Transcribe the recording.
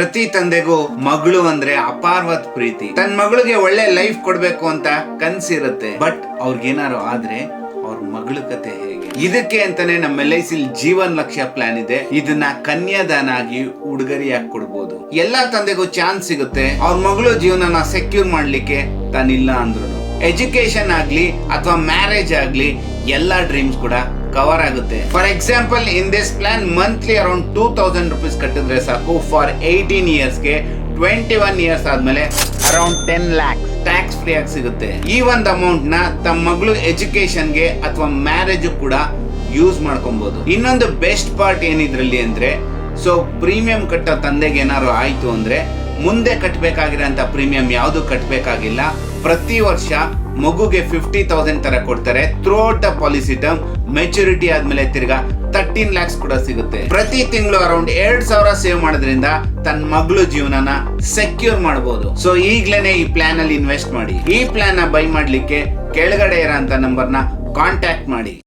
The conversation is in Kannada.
ಪ್ರತಿ ತಂದೆಗೂ ಮಗಳು ಅಂದ್ರೆ ಅಪಾರವಾದ ಪ್ರೀತಿ. ತನ್ನ ಮಗಳಿಗೆ ಒಳ್ಳೆ ಲೈಫ್ ಕೊಡ್ಬೇಕು ಅಂತ ಕನ್ಸಿರುತ್ತೆ. ಬಟ್ ಅವ್ರಿಗೇನಾರು ಆದ್ರೆ ಅವ್ರ ಮಗಳ ಕತೆ ಹೇಗೆ? ಇದಕ್ಕೆ ಅಂತಾನೆ ನಮ್ಮ LIC ಜೀವನ್ ಲಕ್ಷ್ಯ ಪ್ಲಾನ್ ಇದೆ. ಇದನ್ನ ಕನ್ಯಾದಾನ ಆಗಿ ಉಡುಗೊರೆಯಾಗಿ ಕೊಡ್ಬೋದು. ಎಲ್ಲಾ ತಂದೆಗೂ ಚಾನ್ಸ್ ಸಿಗುತ್ತೆ ಅವ್ರ ಮಗಳು ಜೀವನನ ಸೆಕ್ಯೂರ್ ಮಾಡ್ಲಿಕ್ಕೆ. ತಾನಿಲ್ಲ ಅಂದ್ರು ಎಜುಕೇಶನ್ ಆಗ್ಲಿ ಅಥವಾ ಮ್ಯಾರೇಜ್ ಆಗ್ಲಿ ಎಲ್ಲಾ ಡ್ರೀಮ್ಸ್ ಕೂಡ ಕವರ್ ಆಗುತ್ತೆ. For example, in this plan monthly around 2000 rupees ಕಟ್ಟಿದ್ರೆ ಸಾಕು. ಫಾರ್ 18 yearsಗೆ 21 years ಆದ್ಮೇಲೆ ಅರೌಂಡ್ 10 lakhs ಟ್ಯಾಕ್ಸ್ ಫ್ರೀ ಆಗಿ ಸಿಗುತ್ತೆ. ಈ ಒಂದು ಅಮೌಂಟ್ ನ ತಮ್ಮ ಮಗಳು ಎಜುಕೇಶನ್ಗೆ ಅಥವಾ ಮ್ಯಾರೇಜ್ ಕೂಡ ಯೂಸ್ ಮಾಡ್ಕೊಬಹುದು. ಇನ್ನೊಂದು ಬೆಸ್ಟ್ ಪಾರ್ಟ್ ಏನಿದ್ರಲ್ಲಿ ಅಂದ್ರೆ, ಸೊ ಪ್ರೀಮಿಯಂ ಕಟ್ಟೋ ತಂದೆಗೆ ಏನಾದ್ರು ಆಯ್ತು ಅಂದ್ರೆ ಮುಂದೆ ಕಟ್ಟಬೇಕಾಗಿರೋಂಥ ಪ್ರೀಮಿಯಂ ಯಾವುದು ಕಟ್ಟಬೇಕಾಗಿಲ್ಲ. ಪ್ರತಿ ವರ್ಷ ಮಗುಗೆ 50,000 ತರ ಕೊಡ್ತಾರೆ. Throughout the policy term maturity ಆದ್ಮೇಲೆ ತಿರ್ಗಾ 13 lakhs ಕೂಡ ಸಿಗುತ್ತೆ. ಪ್ರತಿ ತಿಂಗಳು ಅರೌಂಡ್ 2,000 ಸೇವ್ ಮಾಡೋದ್ರಿಂದ ತನ್ನ ಮಗಳು ಜೀವನನ ಸೆಕ್ಯೂರ್ ಮಾಡಬಹುದು. ಸೊ ಈಗ್ಲೇನೆ ಈ ಪ್ಲಾನ್ ಅಲ್ಲಿ ಇನ್ವೆಸ್ಟ್ ಮಾಡಿ. ಈ ಪ್ಲಾನ್ ನ ಬೈ ಮಾಡ್ಲಿಕ್ಕೆ ಕೆಳಗಡೆ ಇರೋಂತ ನಂಬರ್ನ ಕಾಂಟ್ಯಾಕ್ಟ್ ಮಾಡಿ.